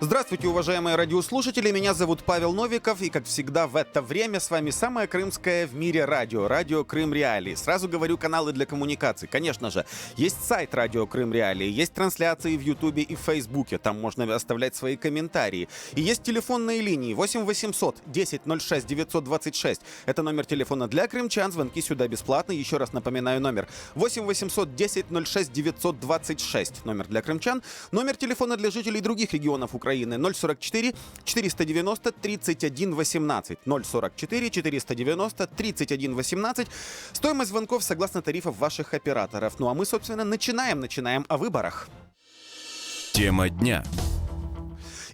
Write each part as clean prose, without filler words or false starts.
Здравствуйте, уважаемые радиослушатели, меня зовут Павел Новиков, и, как всегда, в это время с вами самое крымское в мире радио, радио Крым Реалии. Сразу говорю, каналы для коммуникаций. Конечно же, есть сайт радио Крым Реалии, есть трансляции в Ютубе и в Фейсбуке, там можно оставлять свои комментарии. И есть телефонные линии 8 800 10 06 926. Это номер телефона для крымчан, звонки сюда бесплатно. Еще раз напоминаю номер 8 800 10 06 926. Номер для крымчан. Номер телефона для жителей других регионов Украины 044 490 31 18. 044 490 31 18. Стоимость звонков согласно тарифов ваших операторов. Ну а мы, собственно, начинаем о выборах. Тема дня.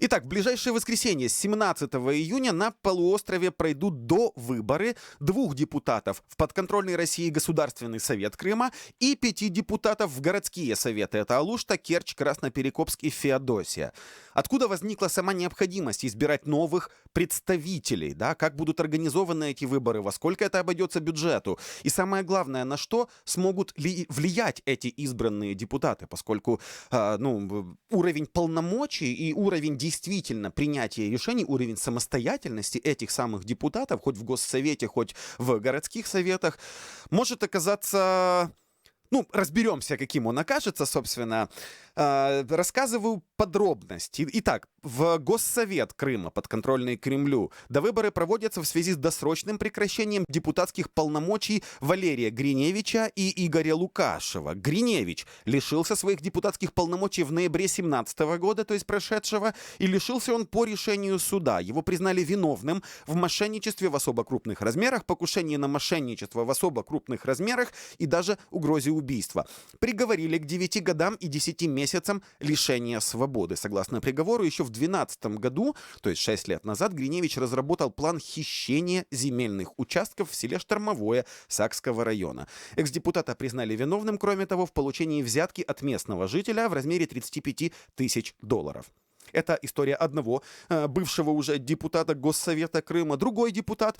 Итак, в ближайшее воскресенье, 17 июня, на полуострове пройдут довыборы 2 депутатов в подконтрольный России Государственный совет Крыма и 5 депутатов в городские советы. Это Алушта, Керчь, Красноперекопск и Феодосия. Откуда возникла сама необходимость избирать новых представителей? Да? Как будут организованы эти выборы? Во сколько это обойдется бюджету? И самое главное, на что смогут влиять эти избранные депутаты? Поскольку уровень полномочий и уровень действительно принятия решений, уровень самостоятельности этих самых депутатов, хоть в Госсовете, хоть в городских советах, может оказаться... разберемся, каким он окажется, собственно. Рассказываю подробности. Итак, в Госсовет Крыма, подконтрольный Кремлю, довыборы проводятся в связи с досрочным прекращением депутатских полномочий Валерия Гриневича и Игоря Лукашева. Гриневич лишился своих депутатских полномочий в ноябре 2017 года, то есть прошедшего, и лишился он по решению суда. Его признали виновным в мошенничестве в особо крупных размерах, покушении на мошенничество в особо крупных размерах и даже угрозе убийства. Приговорили к 9 годам и 10 месяцам лишения свободы. Согласно приговору, еще в 2012 году, то есть 6 лет назад, Гриневич разработал план хищения земельных участков в селе Штормовое Сакского района. Экс-депутата признали виновным, кроме того, в получении взятки от местного жителя в размере 35 тысяч долларов. Это история одного бывшего уже депутата Госсовета Крыма. Другой депутат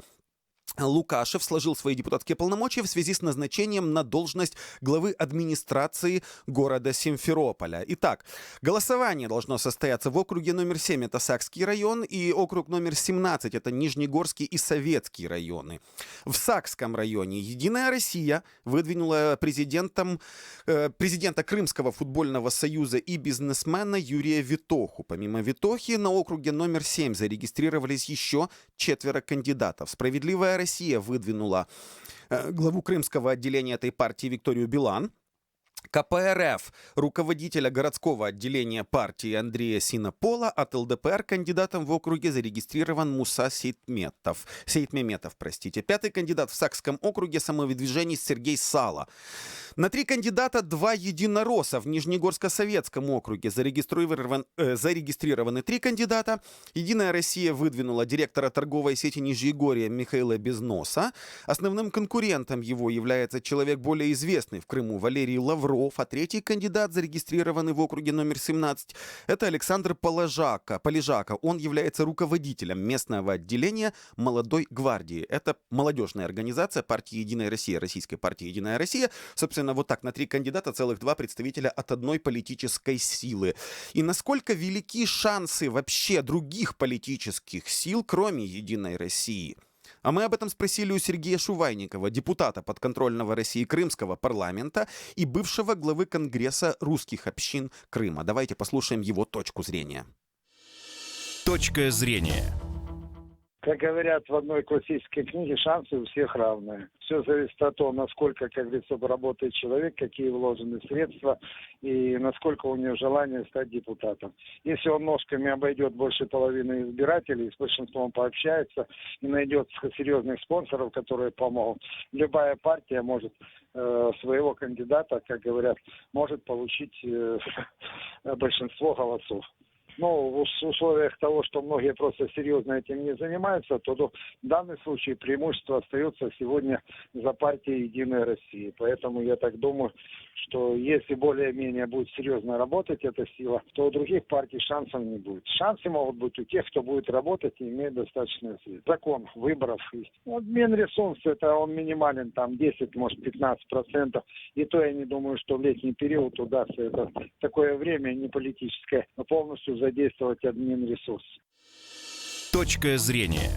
Лукашев сложил свои депутатские полномочия в связи с назначением на должность главы администрации города Симферополя. Итак, голосование должно состояться в округе номер 7, это Сакский район, и округ номер 17, это Нижнегорский и Советский районы. В Сакском районе Единая Россия выдвинула президента Крымского футбольного союза и бизнесмена Юрия Витоху. Помимо Витохи, на округе номер 7 зарегистрировались еще 4 кандидатов. «Справедливая Россия» выдвинула главу крымского отделения этой партии Викторию Билан. КПРФ руководителя городского отделения партии Андрея Синопола, от ЛДПР кандидатом в округе зарегистрирован Муса Сейтмеметов. 5-й кандидат в Сакском округе самовыдвиженец Сергей Сала. На 3 кандидата 2 единоросса в Нижнегорско-Советском округе. Зарегистрированы 3 кандидата. Единая Россия выдвинула директора торговой сети Нижегорья Михаила Безноса. Основным конкурентом его является человек более известный в Крыму Валерий Лавров. А 3-й кандидат, зарегистрированный в округе номер 17, это Александр Полежака. Он является руководителем местного отделения «Молодой гвардии». Это молодежная организация партии «Единая Россия», российской партии «Единая Россия». Собственно, вот так, на 3 кандидата целых 2 представителя от одной политической силы. И насколько велики шансы вообще других политических сил, кроме «Единой России»? А мы об этом спросили у Сергея Шувайникова, депутата подконтрольного России Крымского парламента и бывшего главы Конгресса русских общин Крыма. Давайте послушаем его точку зрения. Точка зрения. Как говорят в одной классической книге, шансы у всех равные. Все зависит от того, насколько, как говорится, работает человек, какие вложены средства и насколько у него желание стать депутатом. Если он ножками обойдет больше половины избирателей, с большинством пообщается и найдет серьезных спонсоров, которые помогут, любая партия может своего кандидата, как говорят, может получить большинство голосов. Но в условиях того, что многие просто серьезно этим не занимаются, то в данном случае преимущество остается сегодня за партией «Единая Россия». Поэтому я так думаю, что если более-менее будет серьезно работать эта сила, то у других партий шансов не будет. Шансы могут быть у тех, кто будет работать и имеет достаточно сил. Закон выборов есть. Обмен ресурсов, это он минимален, там 10, может 15%. И то я не думаю, что в летний период удастся это такое время не политическое полностью задействовать админресурс. Точка зрения.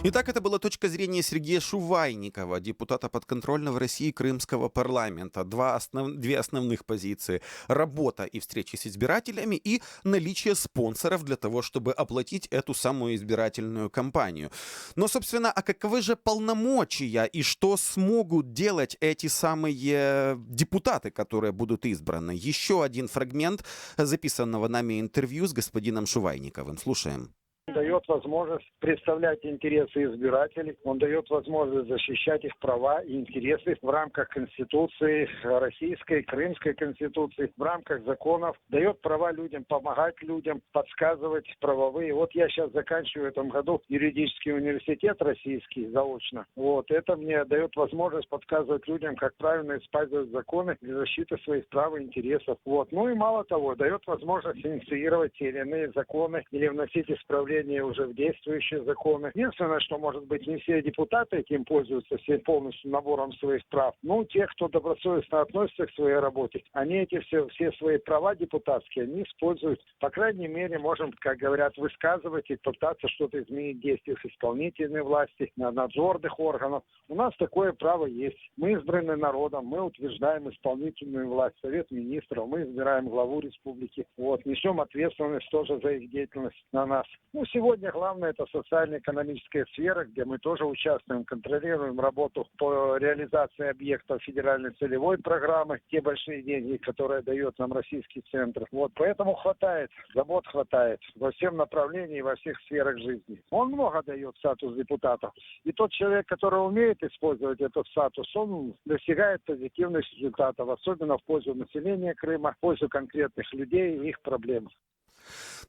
Итак, это была точка зрения Сергея Шувайникова, депутата подконтрольного России Крымского парламента. Две основных позиции. Работа и встречи с избирателями и наличие спонсоров для того, чтобы оплатить эту самую избирательную кампанию. Но, собственно, а каковы же полномочия и что смогут делать эти самые депутаты, которые будут избраны? Еще один фрагмент записанного нами интервью с господином Шувайниковым. Слушаем. Дает возможность представлять интересы избирателей, он дает возможность защищать их права и интересы в рамках Конституции Российской, Крымской Конституции, в рамках законов, дает права людям, помогать людям, подсказывать правовые. Вот я сейчас заканчиваю в этом году юридический университет российский заочно. Вот это мне дает возможность подсказывать людям, как правильно использовать законы для защиты своих прав и интересов. Вот. Ну и мало того, дает возможность инициировать те или иные законы или вносить исправления уже в действующие законы. Единственное, что, может быть, не все депутаты этим пользуются, всем полностью набором своих прав. Ну, те, кто добросовестно относится к своей работе, они эти все свои права депутатские, они используют. По крайней мере, можем, как говорят, высказывать и пытаться что-то изменить в действиях исполнительной власти, надзорных органов. У нас такое право есть. Мы избраны народом, мы утверждаем исполнительную власть, Совет министров, мы избираем главу республики. Вот, несем ответственность тоже за их деятельность на нас. Ну, сегодня главное это социально-экономическая сфера, где мы тоже участвуем, контролируем работу по реализации объектов федеральной целевой программы, те большие деньги, которые дает нам российский центр. Вот, поэтому хватает, забот хватает во всем направлении, во всех сферах жизни. Он много дает статус депутатов. И тот человек, который умеет использовать этот статус, он достигает позитивных результатов, особенно в пользу населения Крыма, в пользу конкретных людей и их проблем.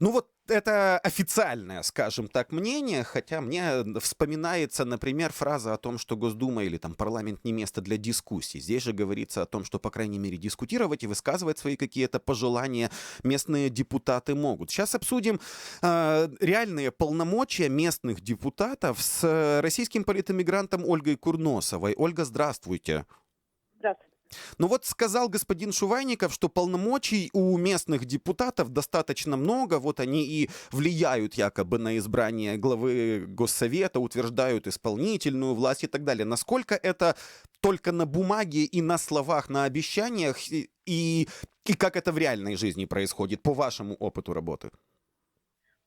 Ну вот это официальное, скажем так, мнение, хотя мне вспоминается, например, фраза о том, что Госдума или там парламент не место для дискуссий. Здесь же говорится о том, что, по крайней мере, дискутировать и высказывать свои какие-то пожелания местные депутаты могут. Сейчас обсудим реальные полномочия местных депутатов с российским политэмигрантом Ольгой Курносовой. Ольга, здравствуйте. Здравствуйте. Ну вот сказал господин Шувайников, что полномочий у местных депутатов достаточно много, вот они и влияют якобы на избрание главы Госсовета, утверждают исполнительную власть и так далее. Насколько это только на бумаге и на словах, на обещаниях, и как это в реальной жизни происходит, по вашему опыту работы?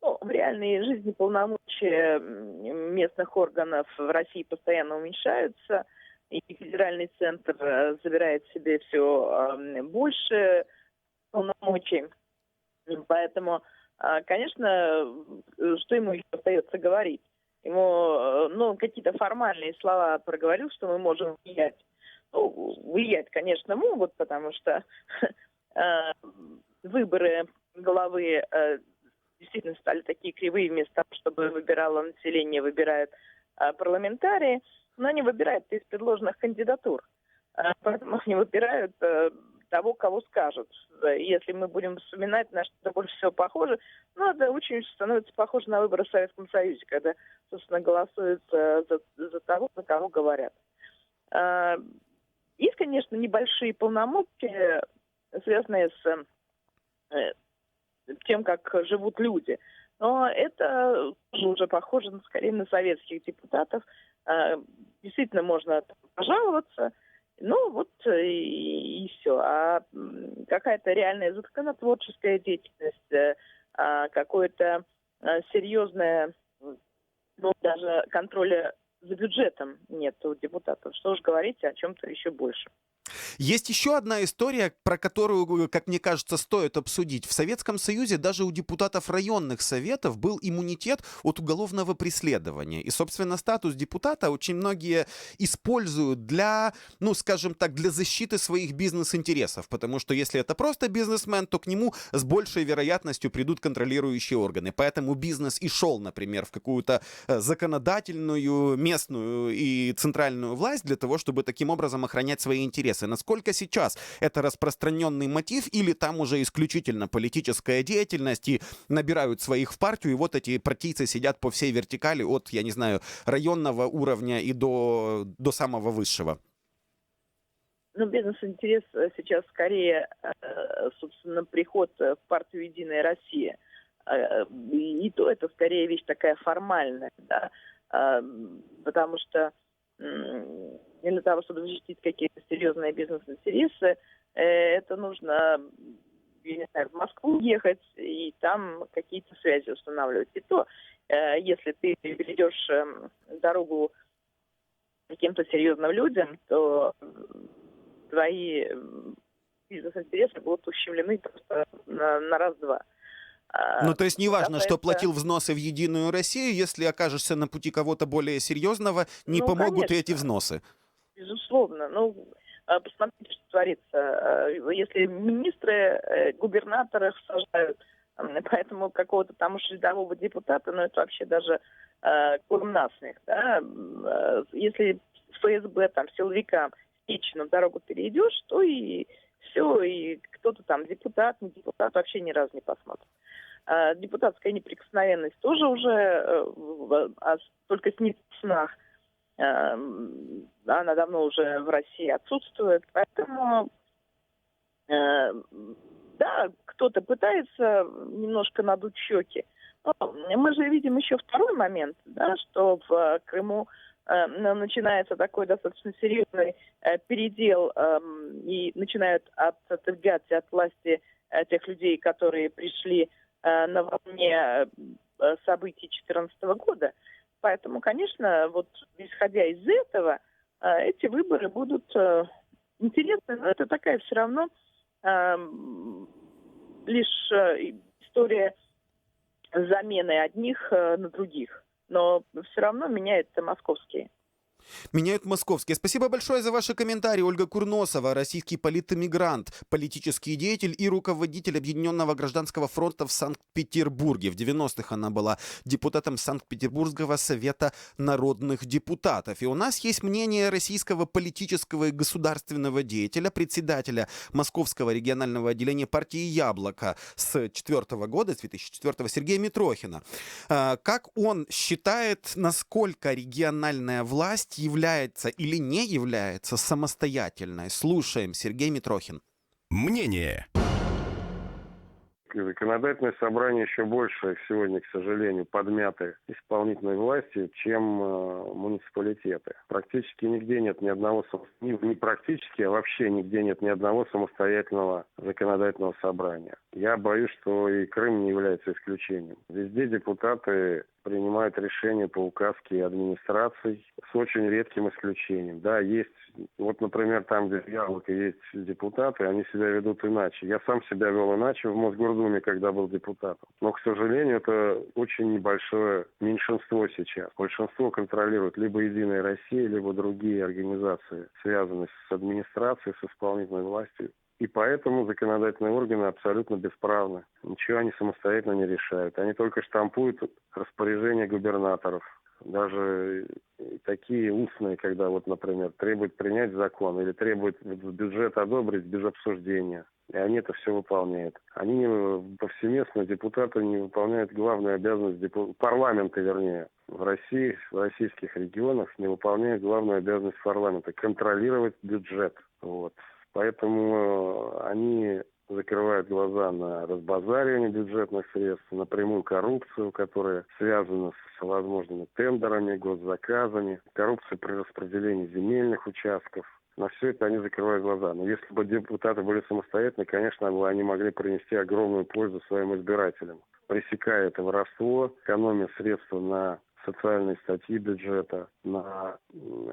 Ну, в реальной жизни полномочия местных органов в России постоянно уменьшаются. И федеральный центр забирает себе все больше полномочий. Поэтому, конечно, что ему еще остается говорить? Ему, какие-то формальные слова проговорил, что мы можем влиять. Ну, влиять, конечно, могут, потому что выборы главы действительно стали такие кривые, вместо того, чтобы выбирало население, выбирают парламентарии. Но они выбирают из предложенных кандидатур. Поэтому они выбирают того, кого скажут. Если мы будем вспоминать, на что это больше всего похоже, это очень становится похоже на выборы в Советском Союзе, когда, собственно, голосуют за того, за кого говорят. Есть, конечно, небольшие полномочия, связанные с тем, как живут люди. Но это уже похоже скорее на советских депутатов. Действительно можно пожаловаться, и все. А какая-то реальная законотворческая деятельность, какое-то серьезное, даже контроля за бюджетом нет у депутатов. Что уж говорить о чем-то еще больше. Есть еще одна история, про которую, как мне кажется, стоит обсудить. В Советском Союзе даже у депутатов районных советов был иммунитет от уголовного преследования. И, собственно, статус депутата очень многие используют для, скажем так, для защиты своих бизнес-интересов. Потому что если это просто бизнесмен, то к нему с большей вероятностью придут контролирующие органы. Поэтому бизнес и шел, например, в какую-то законодательную, местную и центральную власть для того, чтобы таким образом охранять свои интересы. Насколько сейчас это распространенный мотив или там уже исключительно политическая деятельность и набирают своих в партию, и вот эти партийцы сидят по всей вертикали от, я не знаю, районного уровня и до самого высшего? Бизнес-интерес сейчас скорее, собственно, приход в партию «Единая Россия». И то это скорее вещь такая формальная, да, потому что для того, чтобы защитить какие-то серьезные бизнес-интересы, это нужно, я не знаю, в Москву ехать и там какие-то связи устанавливать. И то, если ты перейдешь дорогу каким-то серьезным людям, то твои бизнес-интересы будут ущемлены просто на раз-два. Ну, то есть неважно, что Касается- платил взносы в Единую Россию, если окажешься на пути кого-то более серьезного, не помогут и эти конечно. взносы. Безусловно. Посмотрите, что творится. Если министры, губернаторов сажают, поэтому какого-то там уж рядового депутата, это вообще даже курм насмех, да. Если ФСБ, там, силовикам на дорогу перейдешь, то и все, и кто-то там депутат, не депутат, вообще ни разу не посмотрит. Депутатская неприкосновенность тоже уже только снится в снах. Она давно уже в России отсутствует, поэтому да, кто-то пытается немножко надуть щеки. Но мы же видим еще второй момент, да, что в Крыму начинается такой достаточно серьезный передел и начинают отодвигаться от власти тех людей, которые пришли на волне событий 2014 года. Поэтому, конечно, исходя из этого, эти выборы будут интересны. Но это такая все равно лишь история замены одних на других. Но все равно меняются московские. Меняют московские. Спасибо большое за ваши комментарии. Ольга Курносова, российский политэмигрант, политический деятель и руководитель Объединенного гражданского фронта в Санкт-Петербурге. В 90-х она была депутатом Санкт-Петербургского совета народных депутатов. И у нас есть мнение российского политического и государственного деятеля, председателя Московского регионального отделения партии «Яблоко» с 2004 года, с 2004 Сергея Митрохина. Как он считает, насколько региональная власть является или не является самостоятельной? Слушаем. Сергей Митрохин. Мнение. Законодательное собрание еще больше сегодня, к сожалению, подмяты исполнительной властью, чем муниципалитеты. Практически нигде нет ни одного, не практически, а вообще нигде нет ни одного самостоятельного законодательного собрания. Я боюсь, что и Крым не является исключением. Везде депутаты принимают решения по указке администраций с очень редким исключением. Да, есть, например, там, где в Яблоко есть депутаты, они себя ведут иначе. Я сам себя вел иначе в Мосгордуме, когда был депутатом. Но, к сожалению, это очень небольшое меньшинство сейчас. Большинство контролирует либо «Единая Россия», либо другие организации, связанные с администрацией, с исполнительной властью. И поэтому законодательные органы абсолютно бесправны. Ничего они самостоятельно не решают. Они только штампуют распоряжения губернаторов. Даже такие устные, когда, например, требуют принять закон или требуют бюджет одобрить без обсуждения. И они это все выполняют. Они повсеместно, депутаты, не выполняют главную обязанность парламента, вернее, в России, в российских регионах не выполняют главную обязанность парламента – контролировать бюджет. Поэтому они закрывают глаза на разбазаривание бюджетных средств, на прямую коррупцию, которая связана с всевозможными тендерами, госзаказами, коррупция при распределении земельных участков. На все это они закрывают глаза. Но если бы депутаты были самостоятельны, конечно, они могли принести огромную пользу своим избирателям, пресекая это воровство, экономя средства на социальные статьи бюджета, на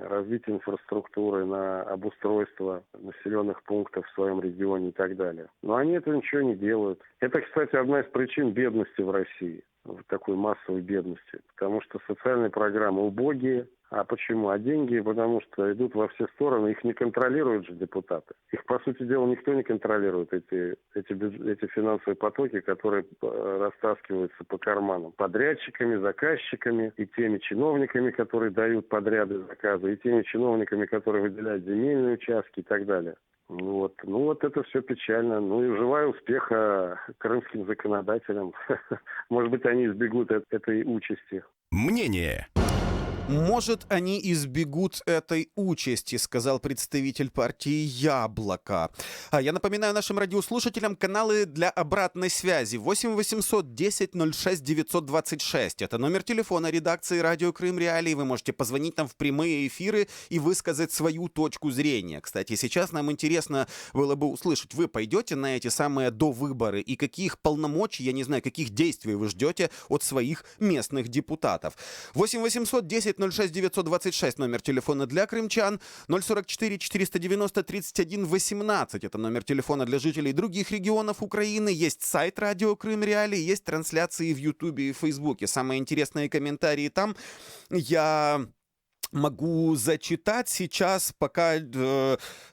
развитие инфраструктуры, на обустройство населенных пунктов в своем регионе и так далее. Но они этого ничего не делают. Это, кстати, одна из причин бедности в России, такой массовой бедности, потому что социальные программы убогие. А почему? А деньги, потому что идут во все стороны, их не контролируют же депутаты. Их, по сути дела, никто не контролирует, эти финансовые потоки, которые растаскиваются по карманам. Подрядчиками, заказчиками и теми чиновниками, которые дают подряды, заказы, и теми чиновниками, которые выделяют земельные участки и так далее. Это все печально. И желаю успеха крымским законодателям. Может быть, они избегут этой участи. Мнение. Может, они избегут этой участи, сказал представитель партии «Яблоко». Я напоминаю нашим радиослушателям каналы для обратной связи. 8 800 10 06 926. Это номер телефона редакции «Радио Крым Реалии». Вы можете позвонить нам в прямые эфиры и высказать свою точку зрения. Кстати, сейчас нам интересно было бы услышать, вы пойдете на эти самые довыборы и каких полномочий, я не знаю, каких действий вы ждете от своих местных депутатов. 8 800 10 06 926 номер телефона для крымчан, 044 490 31 18 это номер телефона для жителей других регионов Украины, есть сайт Радио Крым Реалии, есть трансляции в Ютубе и Фейсбуке. Самые интересные комментарии там я могу зачитать сейчас, пока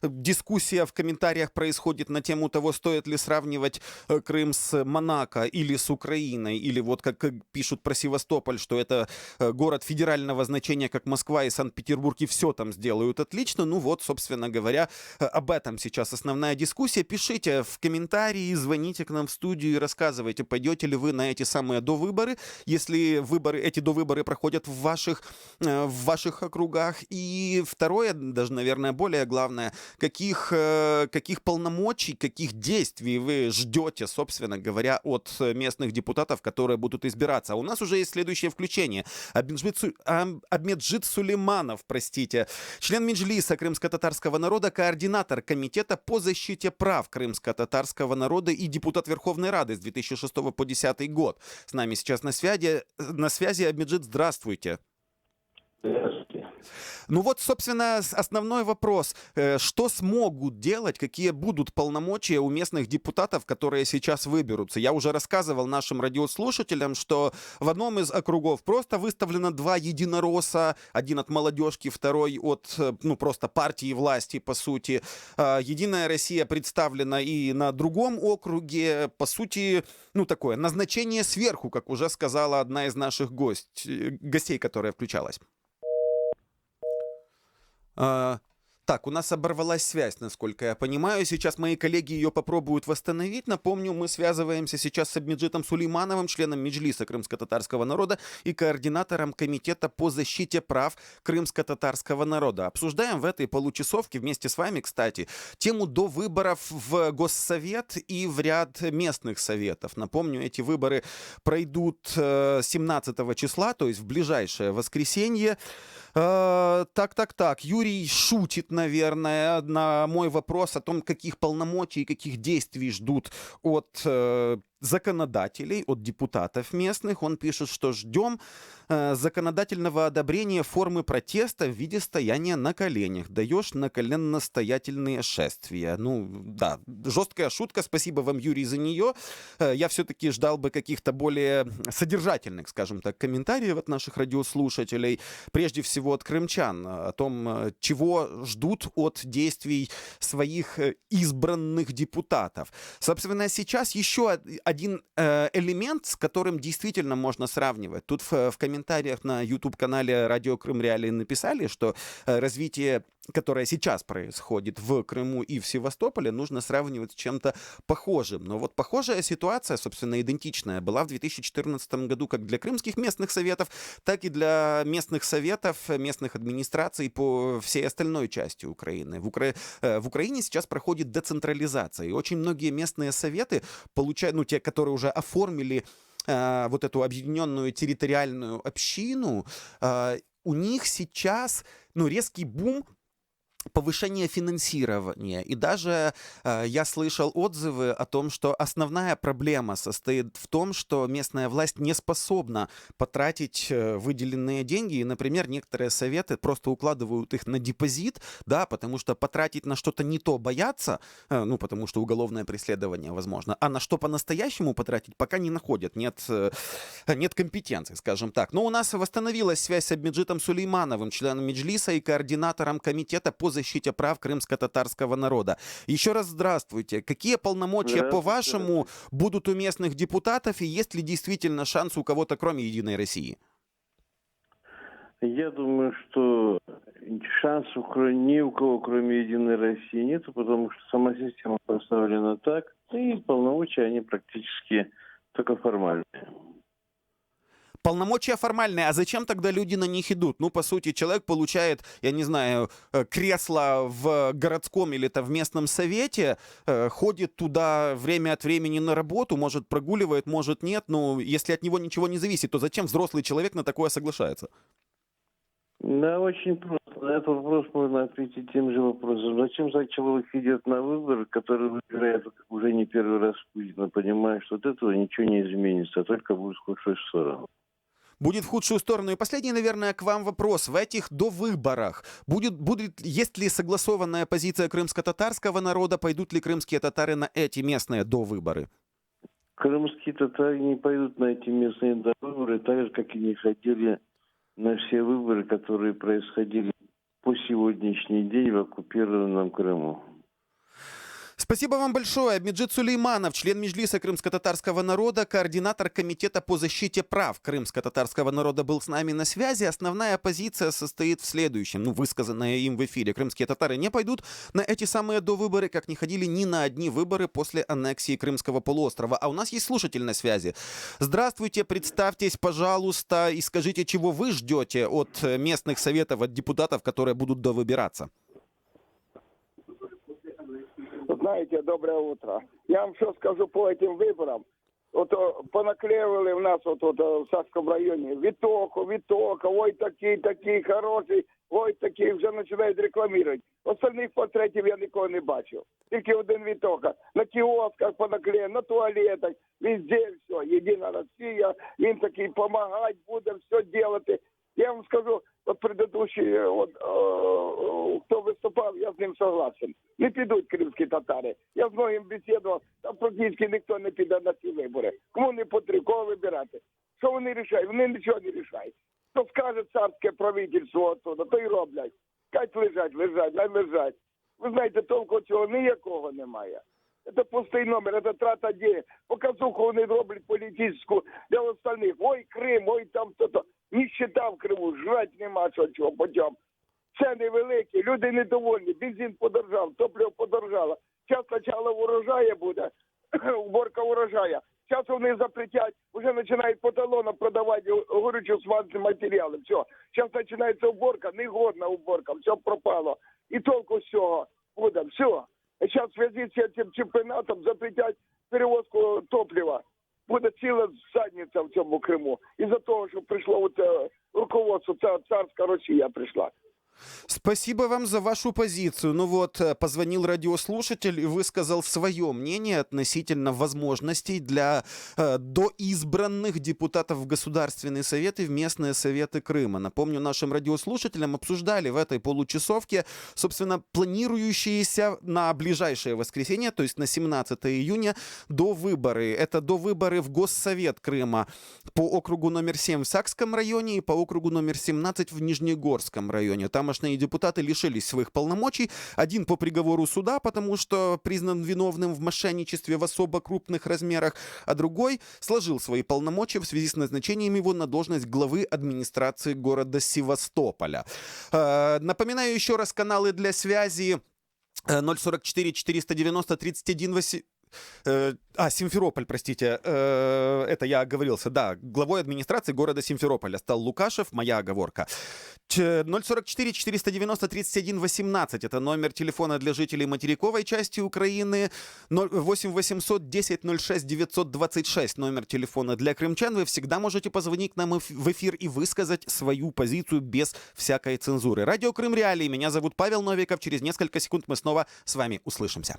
дискуссия в комментариях происходит на тему того, стоит ли сравнивать Крым с Монако или с Украиной, или вот как пишут про Севастополь, что это город федерального значения, как Москва и Санкт-Петербург, и все там сделают отлично. Ну вот, собственно говоря, об этом сейчас основная дискуссия. Пишите в комментарии, звоните к нам в студию и рассказывайте, пойдете ли вы на эти самые довыборы, если эти довыборы проходят в ваших округах. И второе, даже, наверное, более главное, каких полномочий, каких действий вы ждете, собственно говоря, от местных депутатов, которые будут избираться. А у нас уже есть следующее включение. Абмеджит Сулейманов, член Меджлиса крымско-татарского народа, координатор комитета по защите прав крымско-татарского народа и депутат Верховной Рады с 2006 по 2010 год. С нами сейчас на связи Абмеджит, здравствуйте. Ну вот, собственно, основной вопрос. Что смогут делать, какие будут полномочия у местных депутатов, которые сейчас выберутся? Я уже рассказывал нашим радиослушателям, что в одном из округов просто выставлено два единоросса. Один от молодежки, второй от, просто партии власти, по сути. Единая Россия представлена и на другом округе. По сути, такое назначение сверху, как уже сказала одна из наших гостей, которая включалась. Так, у нас оборвалась связь, насколько я понимаю. Сейчас мои коллеги ее попробуют восстановить. Напомню, мы связываемся сейчас с Абмеджитом Сулеймановым, членом Меджлиса крымско-татарского народа и координатором комитета по защите прав крымско-татарского народа. Обсуждаем в этой получасовке вместе с вами, кстати, тему до выборов в Госсовет и в ряд местных советов. Напомню, эти выборы пройдут 17 числа, то есть в ближайшее воскресенье. Так. Юрий шутит, наверное, на мой вопрос о том, каких полномочий и каких действий ждут от законодателей, от депутатов местных. Он пишет, что ждем законодательного одобрения формы протеста в виде стояния на коленях. Даешь наколенно-стоятельные шествия. Да, жесткая шутка. Спасибо вам, Юрий, за нее. Я все-таки ждал бы каких-то более содержательных, скажем так, комментариев от наших радиослушателей. Прежде всего от крымчан. О том, чего ждут от действий своих избранных депутатов. Собственно, сейчас еще один элемент, с которым действительно можно сравнивать. Тут в комментариях на YouTube-канале «Радио Крым Реалии» написали, что развитие, которое сейчас происходит в Крыму и в Севастополе, нужно сравнивать с чем-то похожим. Но вот похожая ситуация, собственно, идентичная, была в 2014 году как для крымских местных советов, так и для местных советов, местных администраций по всей остальной части Украины. В Украине сейчас проходит децентрализация, и очень многие местные советы получают, те, которые уже оформили вот эту объединенную территориальную общину, у них сейчас резкий бум повышение финансирования. И даже я слышал отзывы о том, что основная проблема состоит в том, что местная власть не способна потратить выделенные деньги. И, например, некоторые советы просто укладывают их на депозит, да, потому что потратить на что-то не то боятся, потому что уголовное преследование возможно, а на что по-настоящему потратить пока не находят. Нет компетенции, скажем так. Но у нас восстановилась связь с Абмеджитом Сулеймановым, членом Меджлиса и координатором комитета по защите прав крымско-татарского народа. Еще раз здравствуйте. Какие полномочия, по-вашему, будут у местных депутатов, и есть ли действительно шанс у кого-то, кроме «Единой России»? Я думаю, что шансов ни у кого, кроме «Единой России», нет, потому что сама система поставлена так, и полномочия, они практически только формальные. Полномочия формальные, а зачем тогда люди на них идут? Ну, по сути, человек получает, я не знаю, кресло в городском или в местном совете, ходит туда время от времени на работу, может прогуливает, может нет, но если от него ничего не зависит, то зачем взрослый человек на такое соглашается? Да, очень просто. На этот вопрос можно ответить тем же вопросом. Зачем человек идет на выборы, который выбирает уже не первый раз Путина, понимая, что от этого ничего не изменится, а только будет в худшую сторону. Будет в худшую сторону. И последний, наверное, к вам вопрос. В этих довыборах есть ли согласованная позиция крымско-татарского народа? Пойдут ли крымские татары на эти местные довыборы? Крымские татары не пойдут на эти местные довыборы, так же, как и не ходили на все выборы, которые происходили по сегодняшний день в оккупированном Крыму. Спасибо вам большое. Меджид Сулейманов, член Меджлиса крымско-татарского народа, координатор Комитета по защите прав крымско-татарского народа, был с нами на связи. Основная позиция состоит в следующем, высказанная им в эфире. Крымские татары не пойдут на эти самые довыборы, как не ходили ни на одни выборы после аннексии Крымского полуострова. А у нас есть слушатель на связи. Здравствуйте, представьтесь, пожалуйста, и скажите, чего вы ждете от местных советов, от депутатов, которые будут довыбираться. Знаете, доброе утро. Я вам все скажу по этим выборам. Понаклеивали у нас в Сакском районе Витока, ой, такие хороші, ой, такі, вже починають рекламувати. Остальних портретів я нікого не бачив. Тільки один Витока. На кіосках понаклеїв, на туалетах, везде все. Єдина Росія, він такий допомагати буде, все робити. Я вам скажу, предыдущий, хто виступав, я з ним согласен. Не підуть кримські татари. Я з многим бесідував, там практично ніхто не піде на ці вибори. Кому не потрібно, кого вибирати? Що вони рішають? Вони нічого не рішають. Що скаже царське правительство оттуда, то й роблять. Кать лежать, най лежать. Ви знаєте, толку цього ніякого немає. Це пустий номер, це трата денег. Показуху вони роблять політичну для остальних. Ой, Крим, ой, там то-то. Нищета в Криму, жрать нема чого потім. Ціни великі, люди недовольні, бензин подорожав, топливо подорожало. Зараз спочатку урожаю буде, уборка урожаю. Зараз вони запретять, вже починають по талонам продавати горючо-смазочні матеріали. Все, зараз починається уборка, негодна уборка, все пропало. І толку з цього буде, все. Зараз в зв'язку з цим чемпіонатом запретять перевозку топлива. Буде ціла задниця в цьому Криму. Із-за того, що прийшло руководство, царська Росія прийшла. Спасибо вам за вашу позицию. Позвонил радиослушатель и высказал свое мнение относительно возможностей для доизбранных депутатов в Государственный совет и в местные советы Крыма. Напомню, нашим радиослушателям обсуждали в этой получасовке, собственно, планирующиеся на ближайшее воскресенье, то есть на 17 июня, довыборы. Это довыборы в Госсовет Крыма по округу номер 7 в Сакском районе и по округу номер 17 в Нижнегорском районе. Тамошние депутаты лишились своих полномочий. Один по приговору суда, потому что признан виновным в мошенничестве в особо крупных размерах, а другой сложил свои полномочия в связи с назначением его на должность главы администрации города Севастополя. Напоминаю еще раз каналы для связи 044 490 31 8... Симферополь, простите, это я оговорился, да, главой администрации города Симферополя стал Лукашев, моя оговорка. 044 490 31 18, это номер телефона для жителей материковой части Украины, 8 800 10 06 926, номер телефона для крымчан. Вы всегда можете позвонить к нам в эфир и высказать свою позицию без всякой цензуры. Радио Крым Реалии, меня зовут Павел Новиков, через несколько секунд мы снова с вами услышимся.